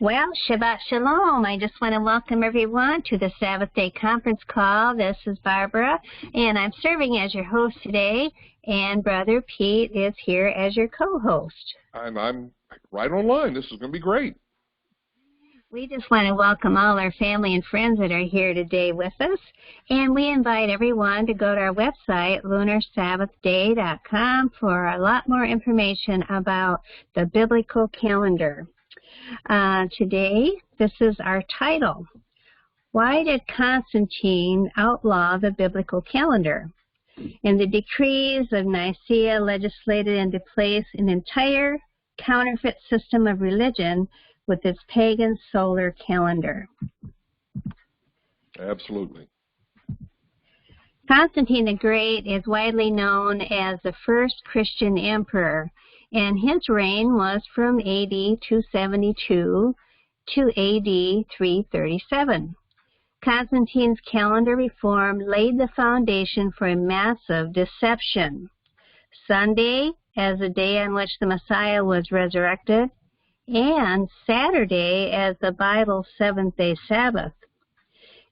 Well, Shabbat Shalom. I just want to welcome everyone to the Sabbath Day conference call. This is Barbara, and I'm serving as your host today, and Brother Pete is here as your co-host. And I'm right online. This is going to be great. We just want to welcome all our family and friends that are here today with us, and we invite everyone to go to our website, lunarsabbathday.com, for a lot more information about the biblical calendar. Today, this is our title. Why did Constantine outlaw the biblical calendar? And the decrees of Nicaea legislated into place an entire counterfeit system of religion with its pagan solar calendar. Absolutely. Constantine the Great is widely known as the first Christian emperor, and his reign was from AD 272 to AD 337. Constantine's calendar reform laid the foundation for a massive deception. Sunday as the day on which the Messiah was resurrected, and Saturday as the Bible's seventh-day Sabbath.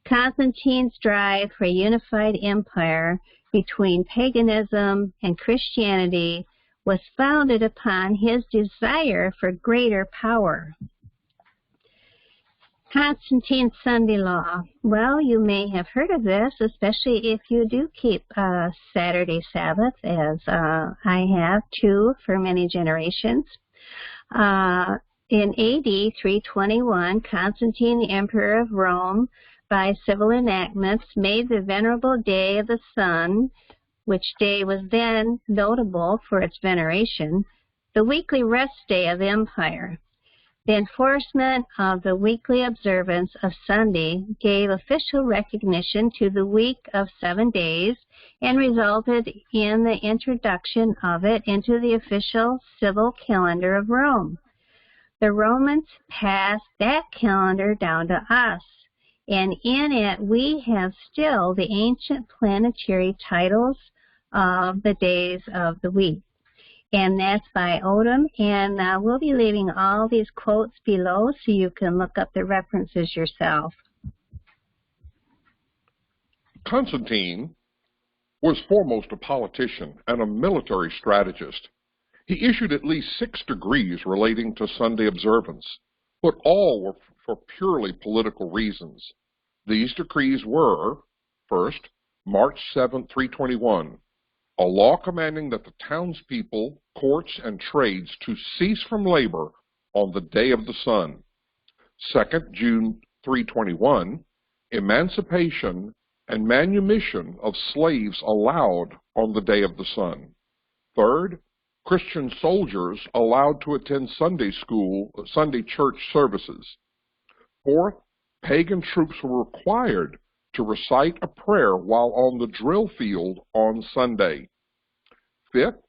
Constantine's drive for a unified empire between paganism and Christianity was founded upon his desire for greater power. Constantine's Sunday law. Well, you may have heard of this, especially if you do keep Saturday Sabbath, as I have too for many generations. In AD 321, Constantine, the Emperor of Rome, by civil enactments, made the venerable Day of the Sun, which day was then notable for its veneration, the weekly rest day of the empire. The enforcement of the weekly observance of Sunday gave official recognition to the week of 7 days and resulted in the introduction of it into the official civil calendar of Rome. The Romans passed that calendar down to us, and in it we have still the ancient planetary titles of the days of the week. And that's by Odom, and we'll be leaving all these quotes below so you can look up the references yourself. Constantine was foremost a politician and a military strategist. He issued at least 6 decrees relating to Sunday observance, but all were for purely political reasons. These decrees were, first, March 7, 321, a law commanding that the townspeople, courts, and trades to cease from labor on the day of the sun. Second, June 321, emancipation and manumission of slaves allowed on the day of the sun. Third, Christian soldiers allowed to attend Sunday church services. Fourth, pagan troops were required to recite a prayer while on the drill field on Sunday. Fifth,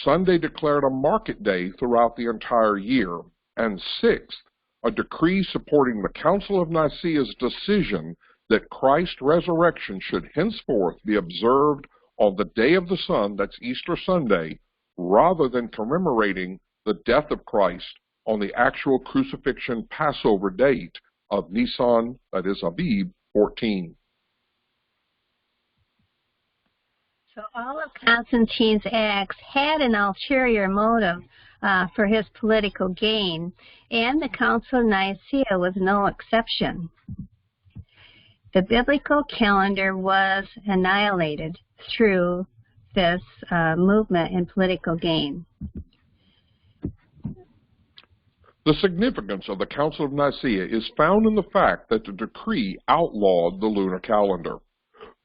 Sunday declared a market day throughout the entire year. And sixth, a decree supporting the Council of Nicaea's decision that Christ's resurrection should henceforth be observed on the day of the sun, that's Easter Sunday, rather than commemorating the death of Christ on the actual crucifixion Passover date of Nisan, that is Abib, 14. So all of Constantine's acts had an ulterior motive for his political gain, and the Council of Nicaea was no exception. The biblical calendar was annihilated through this movement in political gain. The significance of the Council of Nicaea is found in the fact that the decree outlawed the lunar calendar.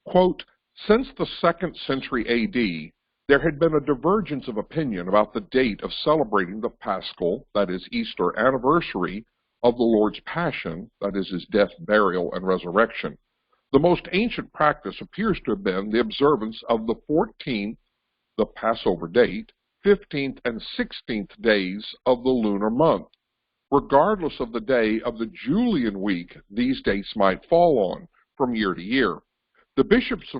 Quote, since the 2nd century A.D., there had been a divergence of opinion about the date of celebrating the Paschal, that is Easter anniversary, of the Lord's Passion, that is his death, burial, and resurrection. The most ancient practice appears to have been the observance of the 14th, the Passover date, 15th, and 16th days of the lunar month. Regardless of the day of the Julian week these dates might fall on from year to year. The bishops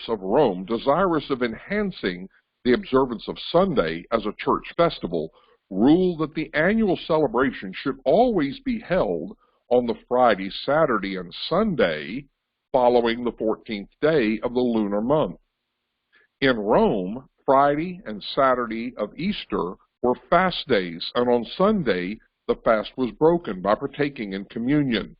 of Rome, desirous of enhancing the observance of Sunday as a church festival, ruled that the annual celebration should always be held on the Friday, Saturday, and Sunday following the 14th day of the lunar month. In Rome, Friday and Saturday of Easter were fast days, and on Sunday the fast was broken by partaking in communion.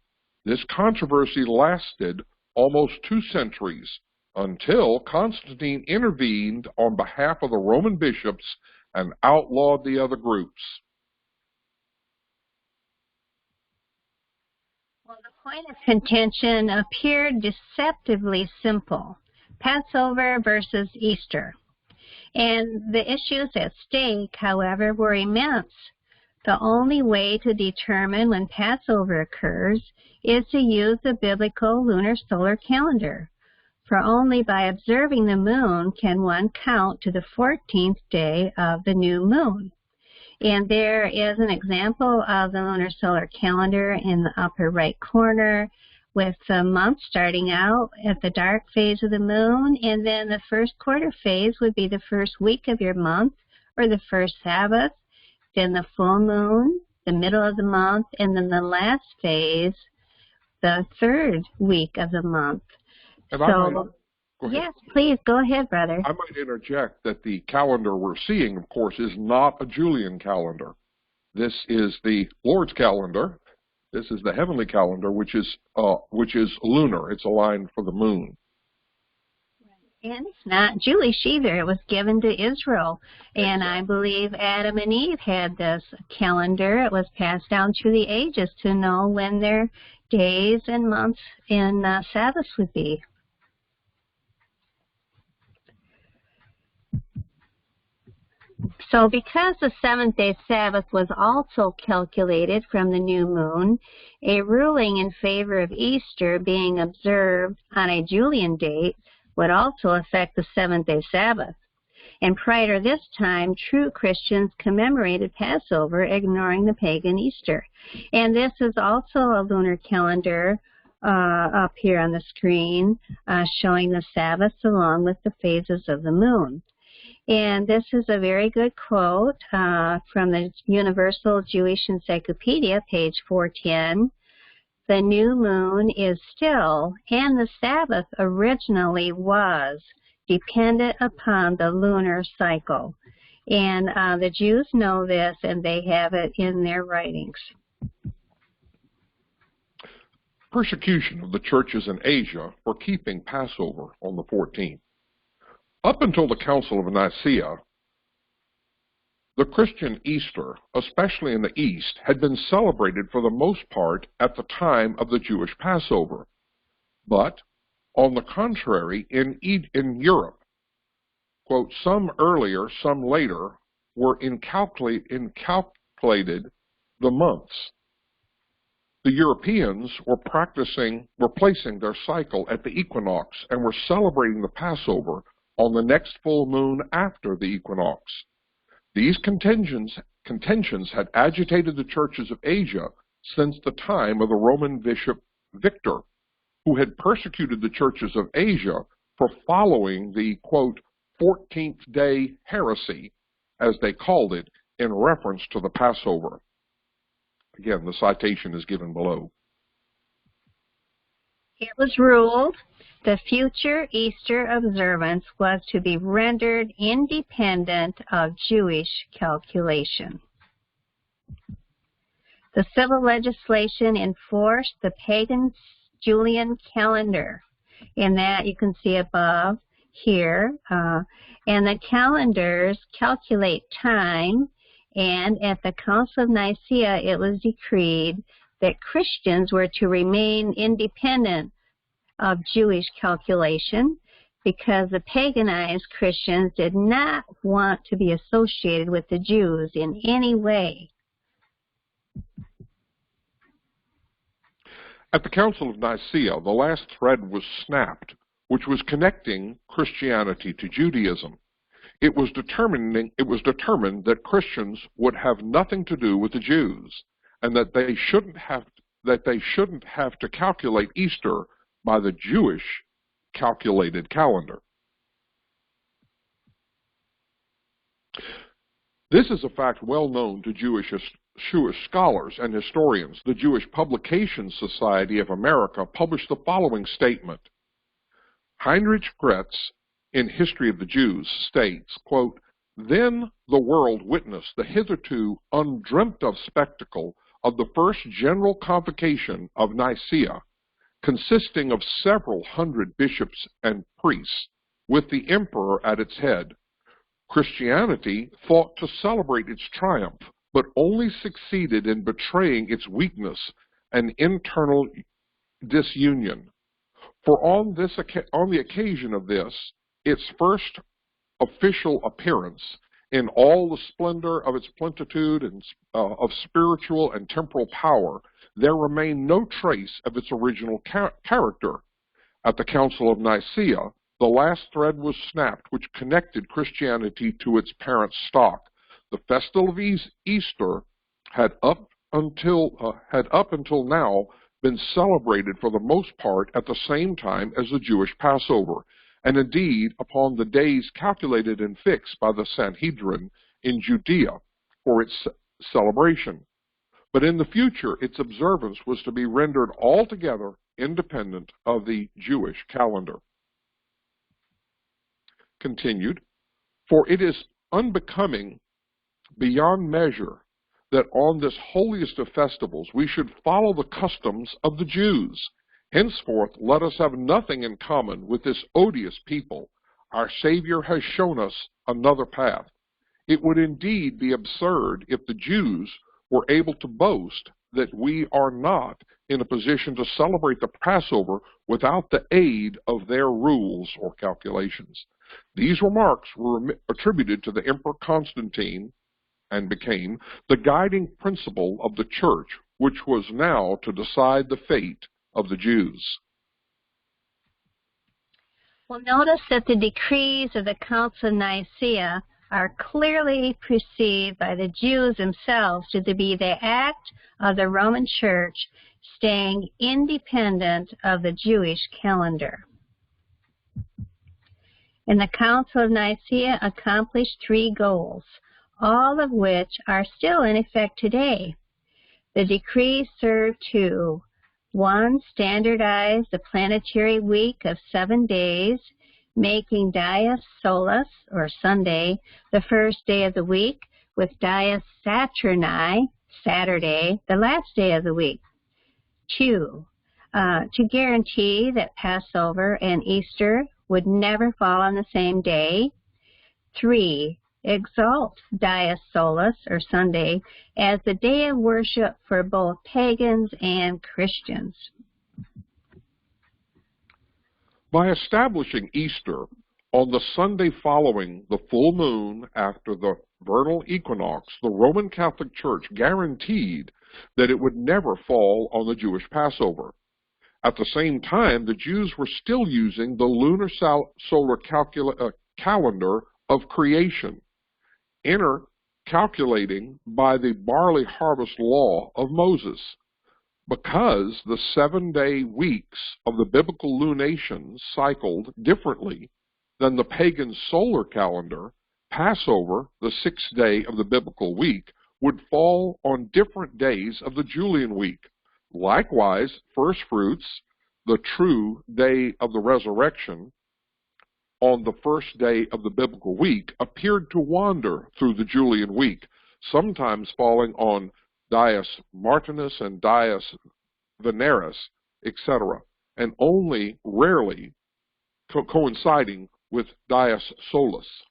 This controversy lasted almost 2 centuries until Constantine intervened on behalf of the Roman bishops and outlawed the other groups. Well, the point of contention appeared deceptively simple: Passover versus Easter. And the issues at stake, however, were immense. The only way to determine when Passover occurs is to use the biblical lunar solar calendar, for only by observing the moon can one count to the 14th day of the new moon. And there is an example of the lunar solar calendar in the upper right corner, with the month starting out at the dark phase of the moon, and then the first quarter phase would be the first week of your month, or the first Sabbath, then the full moon, the middle of the month, and then the last phase, the third week of the month. Yes, please, go ahead, brother. I might interject that the calendar we're seeing, of course, is not a Julian calendar. This is the Lord's calendar. This is the heavenly calendar, which is lunar. It's aligned for the moon. And it's not Jewish either. It was given to Israel. And I believe Adam and Eve had this calendar. It was passed down through the ages to know when their days and months and Sabbaths would be. So because the seventh-day Sabbath was also calculated from the new moon, a ruling in favor of Easter being observed on a Julian date would also affect the seventh-day Sabbath. And prior to this time, true Christians commemorated Passover, ignoring the pagan Easter. And this is also a lunar calendar up here on the screen, showing the Sabbaths along with the phases of the moon. And this is a very good quote from the Universal Jewish Encyclopedia, page 410. The new moon is still, and the Sabbath originally was, dependent upon the lunar cycle. And the Jews know this, and they have it in their writings. Persecution of the churches in Asia for keeping Passover on the 14th. Up until the Council of Nicaea, the Christian Easter, especially in the East, had been celebrated for the most part at the time of the Jewish Passover. But, on the contrary, in Europe, quote, some earlier, some later, were incalculated the months. The Europeans were placing their cycle at the equinox and were celebrating the Passover on the next full moon after the equinox. These contentions had agitated the churches of Asia since the time of the Roman bishop Victor, who had persecuted the churches of Asia for following the, quote, 14th day heresy, as they called it, in reference to the Passover. Again, the citation is given below. It was ruled the future Easter observance was to be rendered independent of Jewish calculation. The civil legislation enforced the pagan Julian calendar, and that you can see above here. And the calendars calculate time, and at the Council of Nicaea it was decreed that Christians were to remain independent of Jewish calculation because the paganized Christians did not want to be associated with the Jews in any way. At the Council of Nicaea, the last thread was snapped, which was connecting Christianity to Judaism. It was determined that Christians would have nothing to do with the Jews, and that they shouldn't have to calculate Easter by the Jewish calculated calendar. This is a fact well known to Jewish scholars and historians. The Jewish Publication Society of America published the following statement. Heinrich Gretz, in History of the Jews, states, quote, "Then the world witnessed the hitherto undreamt of spectacle of the first general convocation of Nicaea, consisting of several hundred bishops and priests, with the emperor at its head. Christianity thought to celebrate its triumph, but only succeeded in betraying its weakness and internal disunion. For on the occasion of this, its first official appearance, in all the splendor of its plenitude and of spiritual and temporal power, there remained no trace of its original character. At the Council of Nicaea, the last thread was snapped which connected Christianity to its parent stock. The festival of Easter had up until now been celebrated for the most part at the same time as the Jewish Passover, and indeed upon the days calculated and fixed by the Sanhedrin in Judea for its celebration. But in the future, its observance was to be rendered altogether independent of the Jewish calendar." Continued, "For it is unbecoming beyond measure that on this holiest of festivals we should follow the customs of the Jews. Henceforth let us have nothing in common with this odious people. Our Savior has shown us another path. It would indeed be absurd if the Jews were able to boast that we are not in a position to celebrate the Passover without the aid of their rules or calculations." These remarks were attributed to the Emperor Constantine and became the guiding principle of the Church, which was now to decide the fate of the Jews. Well, notice that the decrees of the Council of Nicaea are clearly perceived by the Jews themselves to be the act of the Roman Church staying independent of the Jewish calendar. And the Council of Nicaea accomplished three goals, all of which are still in effect today. The decrees serve to 1. Standardize the planetary week of 7 days, making Dies Solis, or Sunday, the first day of the week, with Dies Saturni, Saturday, the last day of the week. 2. To guarantee that Passover and Easter would never fall on the same day. 3. Exalt Dies Solis, or Sunday, as the day of worship for both pagans and Christians. By establishing Easter on the Sunday following the full moon after the vernal equinox, the Roman Catholic Church guaranteed that it would never fall on the Jewish Passover. At the same time, the Jews were still using the lunar solar calendar of creation, calculating by the barley harvest law of Moses. Because the 7-day weeks of the biblical lunations cycled differently than the pagan solar calendar, Passover, the 6th day of the biblical week, would fall on different days of the Julian week. Likewise, first fruits, the true day of the resurrection, on the first day of the biblical week, appeared to wander through the Julian week, sometimes falling on Dies Martinus and Dies Veneris, etc., and only rarely coinciding with Dies Solis.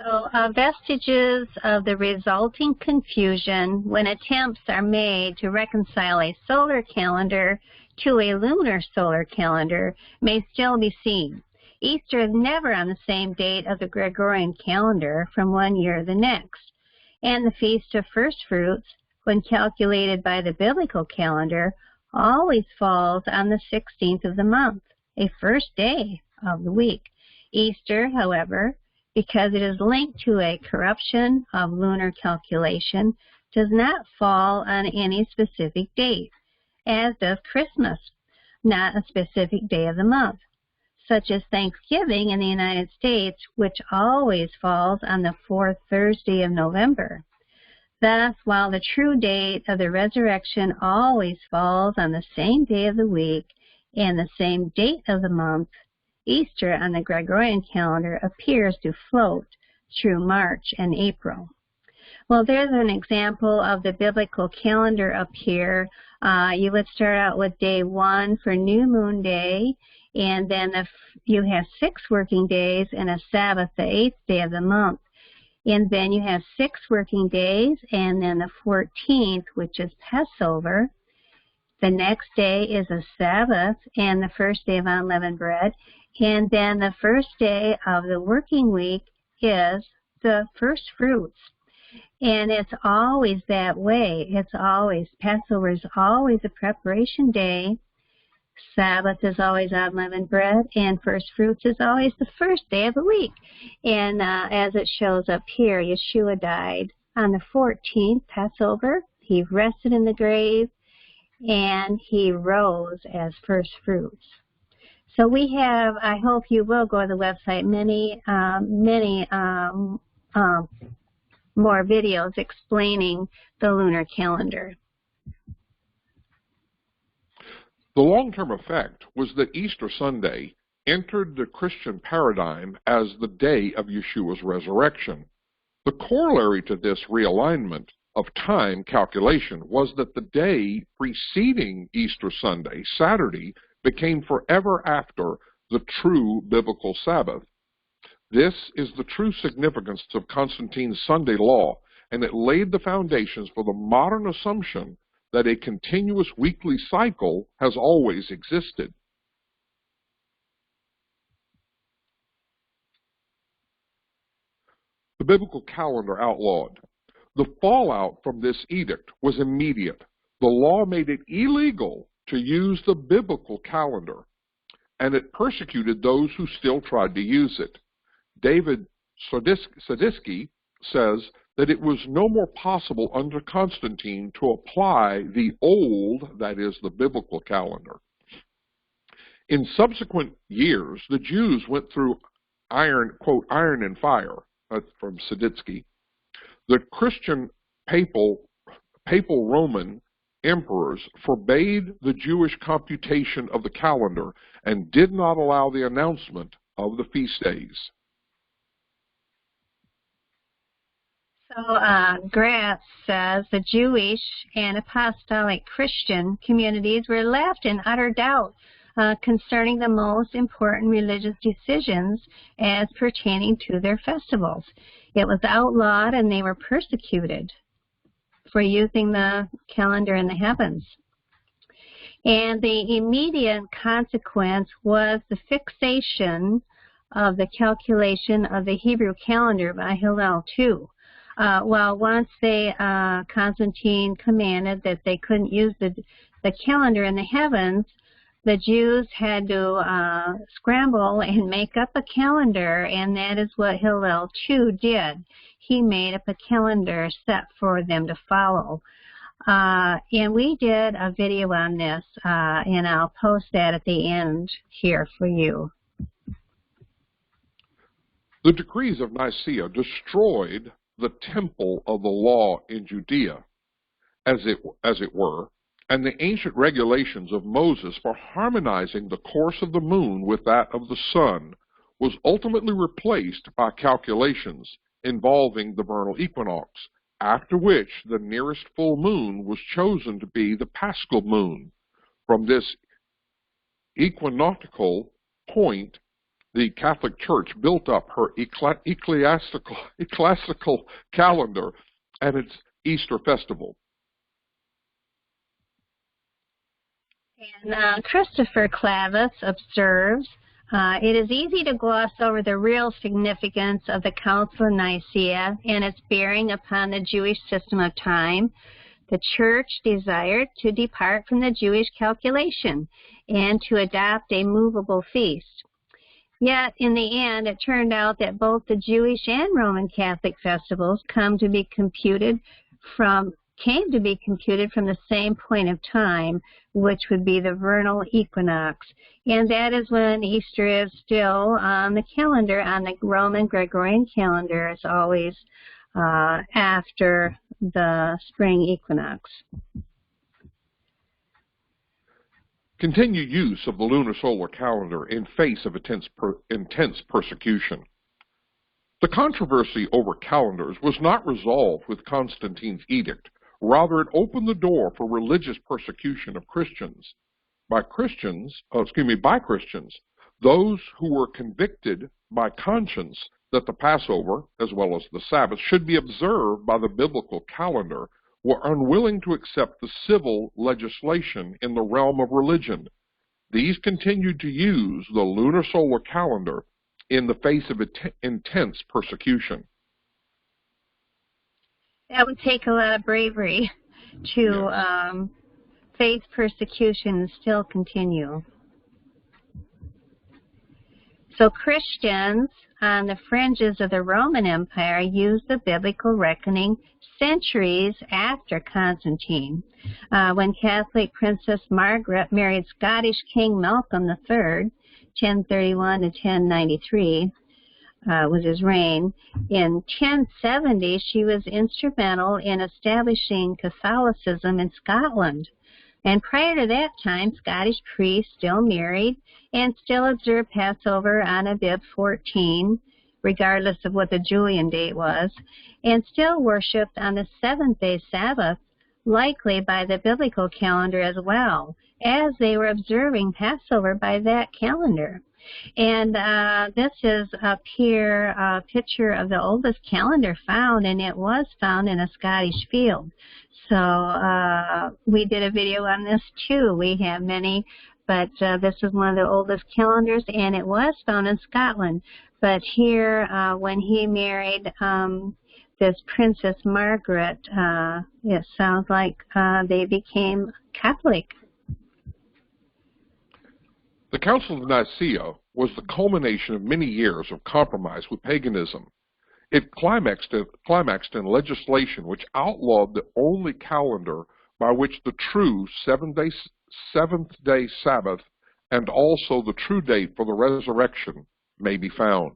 So, vestiges of the resulting confusion when attempts are made to reconcile a solar calendar to a lunar solar calendar may still be seen. Easter is never on the same date of the Gregorian calendar from one year to the next, and the Feast of First Fruits, when calculated by the biblical calendar, always falls on the 16th of the month, a first day of the week. Easter, however, because it is linked to a corruption of lunar calculation, does not fall on any specific date, as does Christmas, not a specific day of the month. such as Thanksgiving in the United States, which always falls on the fourth Thursday of November. Thus, while the true date of the resurrection always falls on the same day of the week and the same date of the month, Easter on the Gregorian calendar appears to float through March and April. Well, there's an example of the biblical calendar up here. You would start out with day 1 for New Moon Day, and then you have 6 working days and a Sabbath, the 8th day of the month. And then you have 6 working days, and then the 14th, which is Passover. The next day is a Sabbath, and the first day of unleavened bread. And then the first day of the working week is the first fruits. And it's always that way. It's always, Passover is always a preparation day. Sabbath is always unleavened bread, and first fruits is always the first day of the week. And as it shows up here, Yeshua died on the 14th, Passover. He rested in the grave, and he rose as first fruits. So we have, I hope you will go to the website, many more videos explaining the lunar calendar. The long-term effect was that Easter Sunday entered the Christian paradigm as the day of Yeshua's resurrection. The corollary to this realignment of time calculation was that the day preceding Easter Sunday, Saturday, became forever after the true biblical Sabbath. This is the true significance of Constantine's Sunday law, and it laid the foundations for the modern assumption that a continuous weekly cycle has always existed. The biblical calendar outlawed. The fallout from this edict was immediate. The law made it illegal to use the biblical calendar, and it persecuted those who still tried to use it. David Sadisky says that it was no more possible under Constantine to apply the old, that is, the biblical calendar. In subsequent years, the Jews went through iron, quote, iron and fire, that's from Sadisky. The Christian papal Roman emperors forbade the Jewish computation of the calendar and did not allow the announcement of the feast days. So Gratz says the Jewish and apostolic Christian communities were left in utter doubt concerning the most important religious decisions as pertaining to their festivals. It was outlawed and they were persecuted for using the calendar in the heavens. And the immediate consequence was the fixation of the calculation of the Hebrew calendar by Hillel II. Well, once Constantine commanded that they couldn't use the calendar in the heavens, the Jews had to scramble and make up a calendar, and that is what Hillel II did. He made up a calendar set for them to follow. And we did a video on this, and I'll post that at the end here for you. The decrees of Nicaea destroyed the temple of the law in Judea, as it were, and the ancient regulations of Moses for harmonizing the course of the moon with that of the sun was ultimately replaced by calculations involving the vernal equinox, after which the nearest full moon was chosen to be the paschal moon. From this equinoctial point, the Catholic Church built up her ecclesiastical calendar and its Easter festival. And Christopher Clavis observes, it is easy to gloss over the real significance of the Council of Nicaea and its bearing upon the Jewish system of time. The Church desired to depart from the Jewish calculation and to adopt a movable feast. Yet, in the end, it turned out that both the Jewish and Roman Catholic festivals come to be computed from came to be computed from the same point of time, which would be the vernal equinox. And that is when Easter is still on the calendar, on the Roman Gregorian calendar. It's always after the spring equinox. Continued use of the lunar solar calendar in face of intense persecution. The controversy over calendars was not resolved with Constantine's edict. Rather, it opened the door for religious persecution of Christians. By Christians, those who were convicted by conscience that the Passover, as well as the Sabbath, should be observed by the biblical calendar, were unwilling to accept the civil legislation in the realm of religion. These continued to use the lunar solar calendar in the face of intense persecution. That would take a lot of bravery to face persecution and still continue. So Christians on the fringes of the Roman Empire used the biblical reckoning centuries after Constantine. When Catholic Princess Margaret married Scottish King Malcolm III, 1031 to 1093 was his reign. In 1070, she was instrumental in establishing Catholicism in Scotland. And prior to that time, Scottish priests still married and still observed Passover on Abib 14, regardless of what the Julian date was, and still worshipped on the seventh-day Sabbath, likely by the biblical calendar as well, as they were observing Passover by that calendar. And this is up here a picture of the oldest calendar found, and it was found in a Scottish field. So we did a video on this too. We have many, but this is one of the oldest calendars, and it was found in Scotland. But here, when he married this Princess Margaret, it sounds like they became Catholic. The Council of Nicaea was the culmination of many years of compromise with paganism. It climaxed in legislation which outlawed the only calendar by which the true seventh-day Sabbath and also the true date for the resurrection may be found.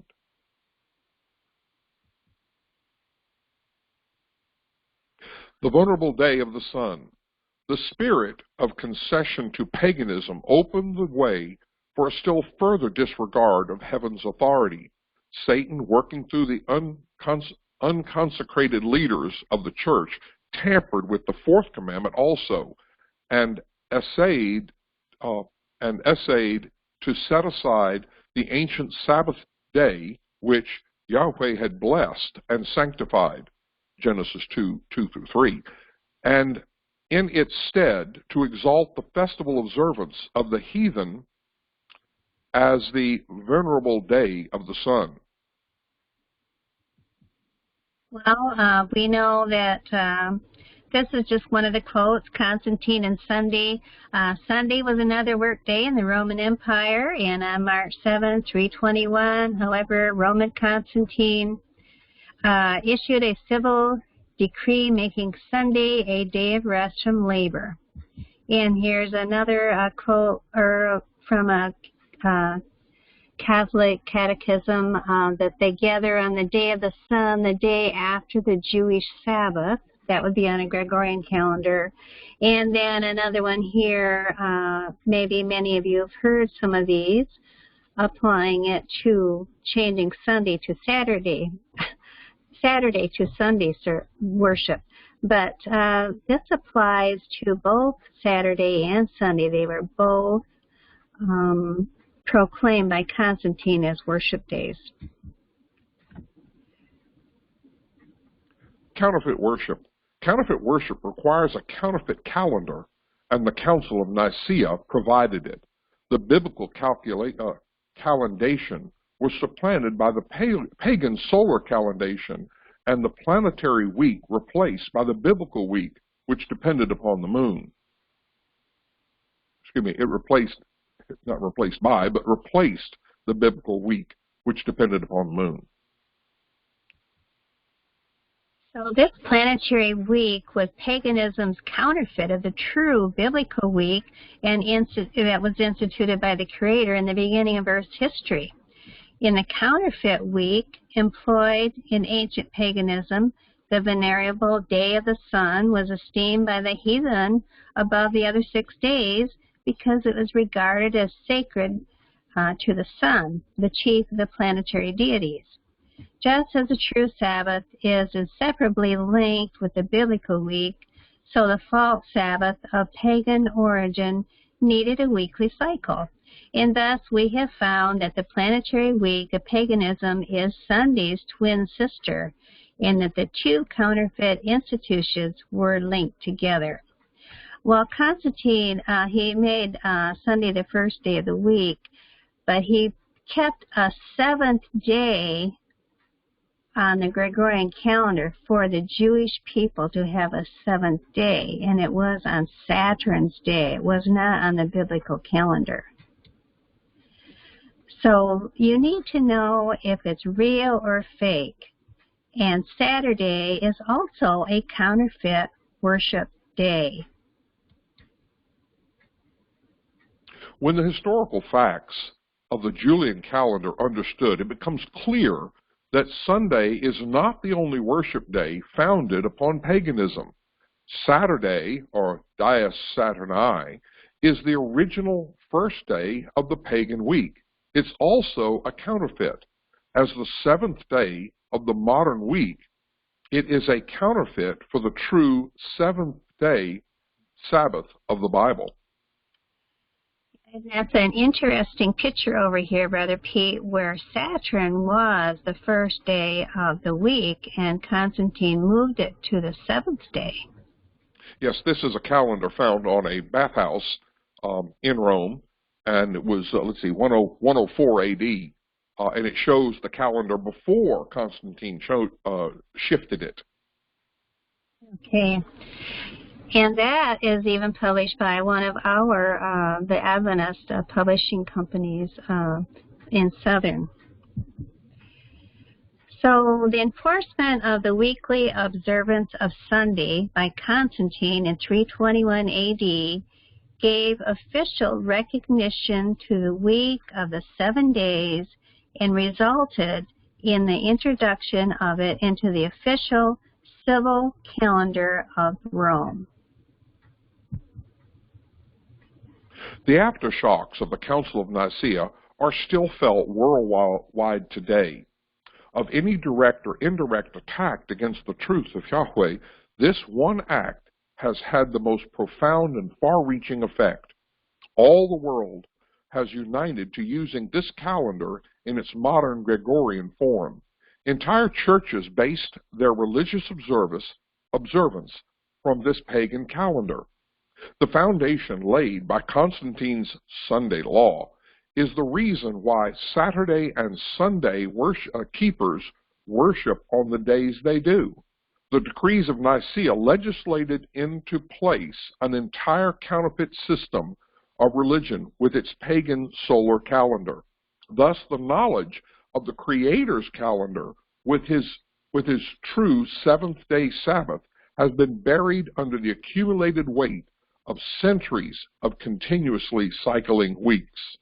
The venerable day of the sun. The spirit of concession to paganism opened the way for a still further disregard of heaven's authority. Satan, working through the unconsecrated leaders of the church, tampered with the fourth commandment also, and essayed to set aside the ancient Sabbath day which Yahweh had blessed and sanctified, Genesis 2:2-3, and in its stead to exalt the festival observance of the heathen as the venerable day of the sun. Well, we know that this is just one of the quotes, Constantine and Sunday. Sunday was another work day in the Roman Empire, and on March 7, 321, however, Roman Constantine issued a civil decree making Sunday a day of rest from labor. And here's another quote from a Catholic catechism that they gather on the day of the sun, the day after the Jewish Sabbath. That would be on a Gregorian calendar. And then another one here, maybe many of you have heard some of these, applying it to changing Sunday to Saturday, Saturday to Sunday worship. But this applies to both Saturday and Sunday. They were both proclaimed by Constantine as worship days. Counterfeit worship. Counterfeit worship requires a counterfeit calendar, and the Council of Nicaea provided it. The biblical calendation was supplanted by the pagan solar calendation, and the planetary week replaced by the biblical week, which depended upon the moon. It replaced the biblical week, which depended upon the moon. So this planetary week was paganism's counterfeit of the true biblical week and that was instituted by the Creator in the beginning of Earth's history. In the counterfeit week employed in ancient paganism, the venerable day of the sun was esteemed by the heathen above the other 6 days because it was regarded as sacred to the sun, the chief of the planetary deities. Just as the true Sabbath is inseparably linked with the biblical week, so the false Sabbath of pagan origin needed a weekly cycle. And thus we have found that the planetary week of paganism is Sunday's twin sister, and that the two counterfeit institutions were linked together. Well, Constantine, he made Sunday the first day of the week, but he kept a 7th day on the Gregorian calendar for the Jewish people to have a 7th day, and it was on Saturn's day. It was not on the biblical calendar. So you need to know if it's real or fake. And Saturday is also a counterfeit worship day. When the historical facts of the Julian calendar are understood, it becomes clear that Sunday is not the only worship day founded upon paganism. Saturday, or Dies Saturni, is the original first day of the pagan week. It's also a counterfeit. As the 7th day of the modern week, it is a counterfeit for the true 7th day Sabbath of the Bible. And that's an interesting picture over here, Brother Pete, where Saturn was the first day of the week and Constantine moved it to the 7th day. Yes, this is a calendar found on a bathhouse in Rome, and it was, 104 A.D., and it shows the calendar before Constantine shifted it. Okay. And that is even published by one of our, the Adventist publishing companies in Southern. So the enforcement of the weekly observance of Sunday by Constantine in 321 AD gave official recognition to the week of the 7 days and resulted in the introduction of it into the official civil calendar of Rome. The aftershocks of the Council of Nicaea are still felt worldwide today. Of any direct or indirect attack against the truth of Yahweh, this one act has had the most profound and far-reaching effect. All the world has united to using this calendar in its modern Gregorian form. Entire churches based their religious observance from this pagan calendar. The foundation laid by Constantine's Sunday law is the reason why Saturday and Sunday keepers worship on the days they do. The decrees of Nicaea legislated into place an entire counterfeit system of religion with its pagan solar calendar. Thus, the knowledge of the Creator's calendar with his true 7th-day Sabbath has been buried under the accumulated weight of centuries of continuously cycling weeks.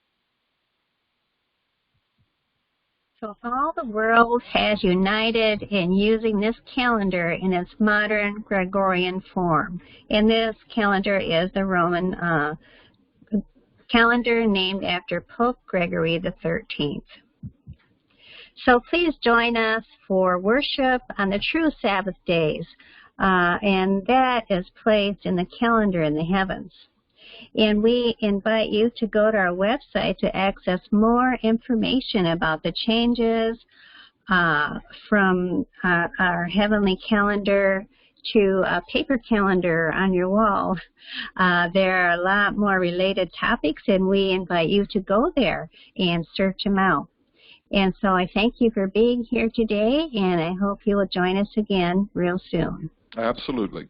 So if all the world has united in using this calendar in its modern Gregorian form, and this calendar is the Roman calendar named after Pope Gregory the 13th. So please join us for worship on the true Sabbath days, and that is placed in the calendar in the heavens. And we invite you to go to our website to access more information about the changes from our heavenly calendar to a paper calendar on your wall. There are a lot more related topics, and we invite you to go there and search them out. And so I thank you for being here today, and I hope you will join us again real soon. Absolutely.